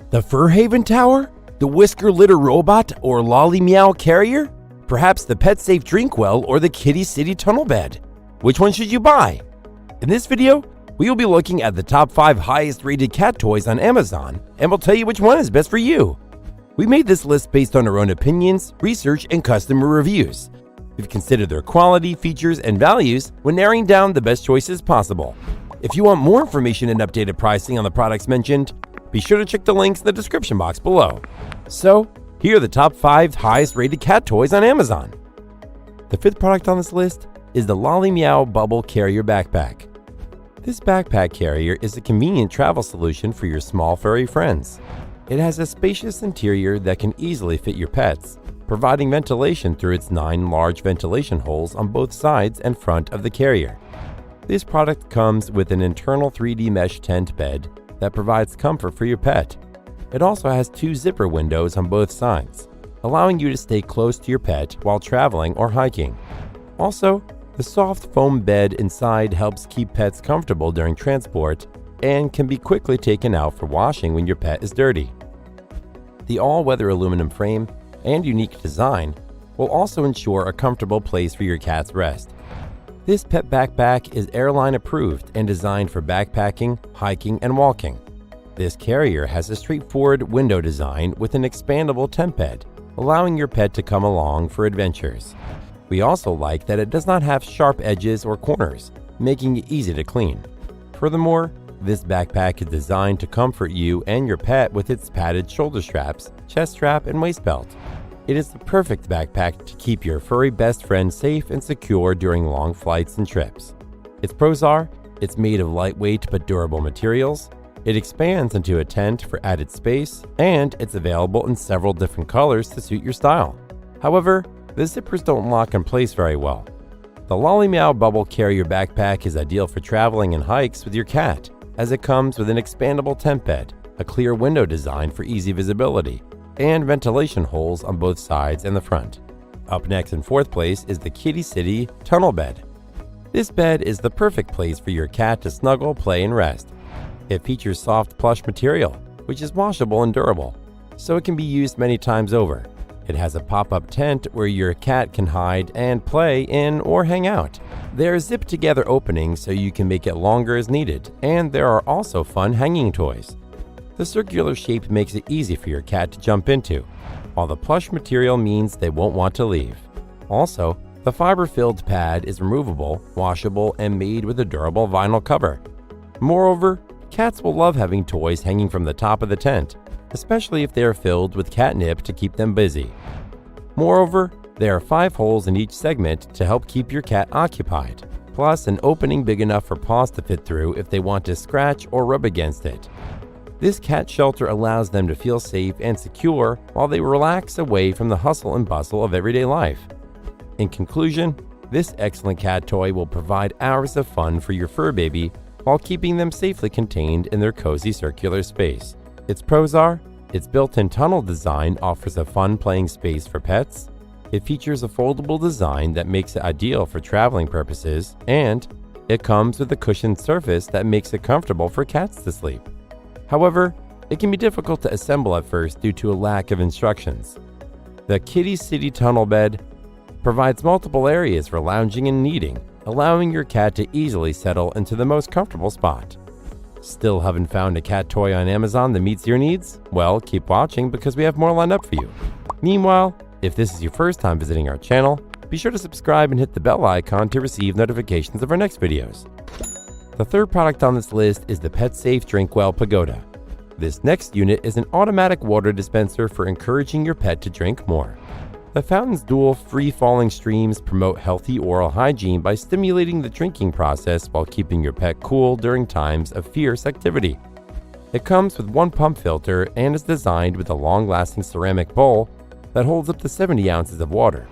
The Fur Haven Tower? The Whisker Litter Robot or Lolly Meow Carrier? Perhaps the Pet Safe Drinkwell or the Kitty City Tunnel Bed? Which one should you buy? In this video, we will be looking at the top 5 highest rated cat toys on Amazon, and we'll tell you which one is best for you. We made this list based on our own opinions, research, and customer reviews. We've considered their quality, features, and values when narrowing down the best choices possible. If you want more information and updated pricing on the products mentioned, be sure to check the links in the description box below. So, here are the top 5 highest rated cat toys on Amazon. The 5th product on this list is the Lolly Meow Bubble Carrier Backpack. This backpack carrier is a convenient travel solution for your small furry friends. It has a spacious interior that can easily fit your pets, providing ventilation through its 9 large ventilation holes on both sides and front of the carrier. This product comes with an internal 3D mesh tent bed that provides comfort for your pet. It also has 2 zipper windows on both sides, allowing you to stay close to your pet while traveling or hiking. Also, the soft foam bed inside helps keep pets comfortable during transport and can be quickly taken out for washing when your pet is dirty. The all-weather aluminum frame and unique design will also ensure a comfortable place for your cat's rest. This pet backpack is airline approved and designed for backpacking, hiking, and walking. This carrier has a straightforward window design with an expandable tent bed, allowing your pet to come along for adventures. We also like that it does not have sharp edges or corners, making it easy to clean. Furthermore, this backpack is designed to comfort you and your pet with its padded shoulder straps, chest strap, and waist belt. It is the perfect backpack to keep your furry best friend safe and secure during long flights and trips. Its pros are, it's made of lightweight but durable materials, it expands into a tent for added space, and it's available in several different colors to suit your style. However, the zippers don't lock in place very well. The Lolly Meow Bubble Carrier Backpack is ideal for traveling and hikes with your cat, as it comes with an expandable tent bed, a clear window design for easy visibility, and ventilation holes on both sides and the front. Up next in 4th place is the Kitty City Tunnel Bed. This bed is the perfect place for your cat to snuggle, play, and rest. It features soft plush material, which is washable and durable, so it can be used many times over. It has a pop-up tent where your cat can hide and play in or hang out. There are zip-together openings so you can make it longer as needed, and there are also fun hanging toys. The circular shape makes it easy for your cat to jump into, while the plush material means they won't want to leave. Also, the fiber-filled pad is removable, washable, and made with a durable vinyl cover. Moreover, cats will love having toys hanging from the top of the tent, especially if they are filled with catnip to keep them busy. Moreover, there are 5 holes in each segment to help keep your cat occupied, plus an opening big enough for paws to fit through if they want to scratch or rub against it. This cat shelter allows them to feel safe and secure while they relax away from the hustle and bustle of everyday life. In conclusion, this excellent cat toy will provide hours of fun for your fur baby while keeping them safely contained in their cozy circular space. Its pros are, its built-in tunnel design offers a fun playing space for pets, it features a foldable design that makes it ideal for traveling purposes, and it comes with a cushioned surface that makes it comfortable for cats to sleep. However, it can be difficult to assemble at first due to a lack of instructions. The Kitty City Tunnel Bed provides multiple areas for lounging and kneading, allowing your cat to easily settle into the most comfortable spot. Still haven't found a cat toy on Amazon that meets your needs? Well, keep watching because we have more lined up for you. Meanwhile, if this is your first time visiting our channel, be sure to subscribe and hit the bell icon to receive notifications of our next videos. The 3rd product on this list is the Pet Safe Drinkwell Pagoda. This next unit is an automatic water dispenser for encouraging your pet to drink more. The fountain's dual free-falling streams promote healthy oral hygiene by stimulating the drinking process while keeping your pet cool during times of fierce activity. It comes with 1 pump filter and is designed with a long-lasting ceramic bowl that holds up to 70 ounces of water.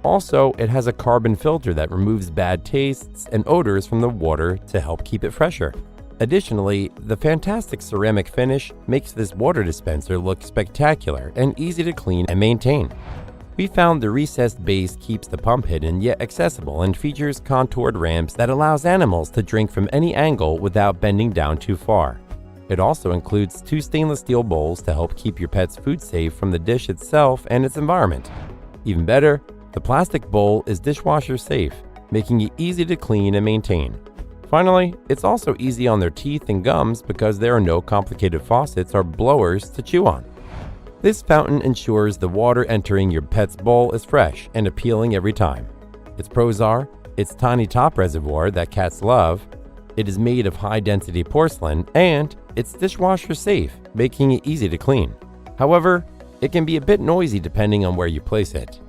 Also, it has a carbon filter that removes bad tastes and odors from the water to help keep it fresher. Additionally, the fantastic ceramic finish makes this water dispenser look spectacular and easy to clean and maintain. We found the recessed base keeps the pump hidden yet accessible and features contoured ramps that allows animals to drink from any angle without bending down too far. It also includes 2 stainless steel bowls to help keep your pet's food safe from the dish itself and its environment. Even better, the plastic bowl is dishwasher safe, making it easy to clean and maintain. Finally, it's also easy on their teeth and gums because there are no complicated faucets or blowers to chew on. This fountain ensures the water entering your pet's bowl is fresh and appealing every time. Its pros are its tiny top reservoir that cats love, it is made of high-density porcelain, and it's dishwasher safe, making it easy to clean. However, it can be a bit noisy depending on where you place it.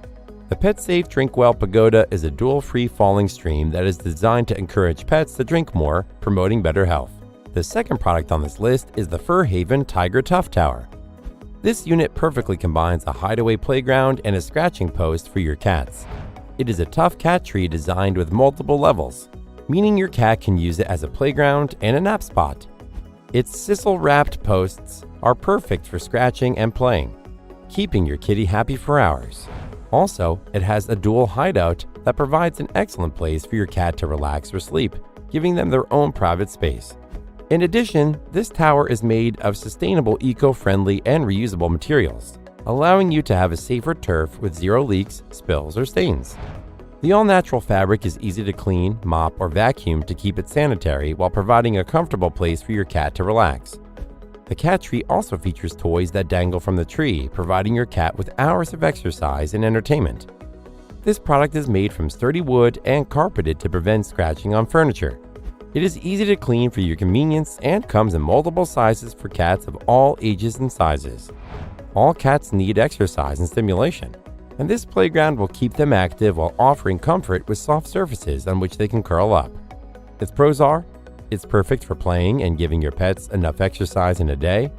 The PetSafe Drinkwell Pagoda is a dual free-falling stream that is designed to encourage pets to drink more, promoting better health. The second product on this list is the Fur Haven Tiger Tuff Tower. This unit perfectly combines a hideaway playground and a scratching post for your cats. It is a tough cat tree designed with multiple levels, meaning your cat can use it as a playground and a nap spot. Its sisal-wrapped posts are perfect for scratching and playing, keeping your kitty happy for hours. Also, it has a dual hideout that provides an excellent place for your cat to relax or sleep, giving them their own private space. In addition, this tower is made of sustainable, eco-friendly, and reusable materials, allowing you to have a safer turf with 0 leaks, spills, or stains. The all-natural fabric is easy to clean, mop, or vacuum to keep it sanitary while providing a comfortable place for your cat to relax. The cat tree also features toys that dangle from the tree, providing your cat with hours of exercise and entertainment. This product is made from sturdy wood and carpeted to prevent scratching on furniture. It is easy to clean for your convenience and comes in multiple sizes for cats of all ages and sizes. All cats need exercise and stimulation, and this playground will keep them active while offering comfort with soft surfaces on which they can curl up. Its pros are it's perfect for playing and giving your pets enough exercise in a day.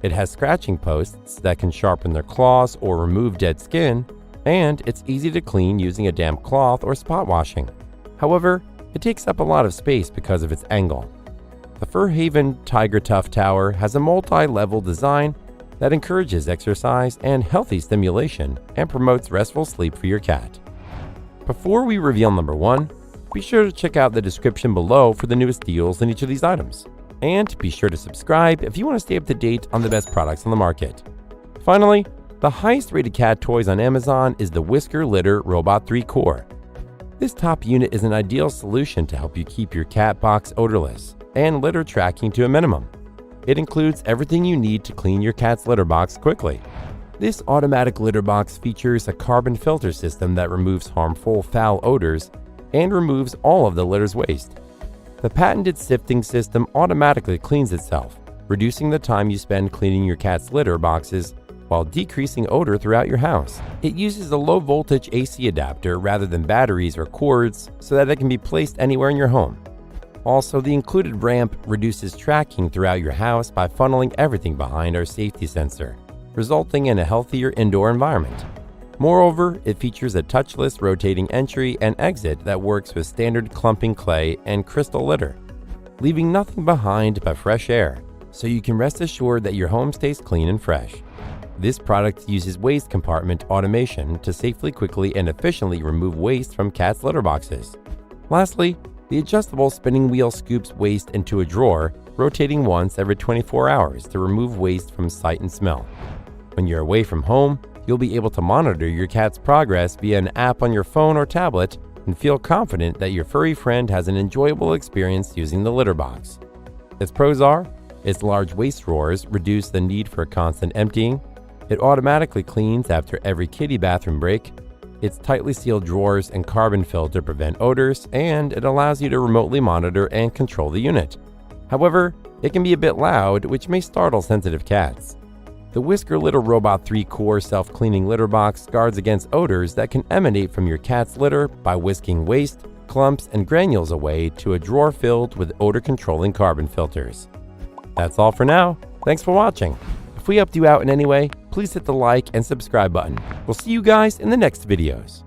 It has scratching posts that can sharpen their claws or remove dead skin, and it's easy to clean using a damp cloth or spot washing. However, it takes up a lot of space because of its angle. The Fur Haven Tiger Tuff Tower has a multi-level design that encourages exercise and healthy stimulation and promotes restful sleep for your cat. Before we reveal number 1, be sure to check out the description below for the newest deals in each of these items. And be sure to subscribe if you want to stay up to date on the best products on the market. Finally, the highest rated cat toys on Amazon is the Whisker Litter Robot 3 Core. This top unit is an ideal solution to help you keep your cat box odorless and litter tracking to a minimum. It includes everything you need to clean your cat's litter box quickly. This automatic litter box features a carbon filter system that removes harmful foul odors and removes all of the litter's waste. The patented sifting system automatically cleans itself, reducing the time you spend cleaning your cat's litter boxes while decreasing odor throughout your house. It uses a low-voltage AC adapter rather than batteries or cords so that it can be placed anywhere in your home. Also, the included ramp reduces tracking throughout your house by funneling everything behind our safety sensor, resulting in a healthier indoor environment. Moreover, it features a touchless rotating entry and exit that works with standard clumping clay and crystal litter, leaving nothing behind but fresh air, so you can rest assured that your home stays clean and fresh. This product uses waste compartment automation to safely, quickly, and efficiently remove waste from cats' litter boxes. Lastly, the adjustable spinning wheel scoops waste into a drawer, rotating once every 24 hours to remove waste from sight and smell. When you're away from home, you'll be able to monitor your cat's progress via an app on your phone or tablet and feel confident that your furry friend has an enjoyable experience using the litter box. Its pros are its large waste drawers reduce the need for constant emptying, it automatically cleans after every kitty bathroom break, its tightly sealed drawers and carbon filter prevent odors, and it allows you to remotely monitor and control the unit. However, it can be a bit loud, which may startle sensitive cats. The Whisker Litter Robot 3 Core self-cleaning litter box guards against odors that can emanate from your cat's litter by whisking waste, clumps, and granules away to a drawer filled with odor-controlling carbon filters. That's all for now. Thanks for watching. If we helped you out in any way, please hit the like and subscribe button. We'll see you guys in the next videos.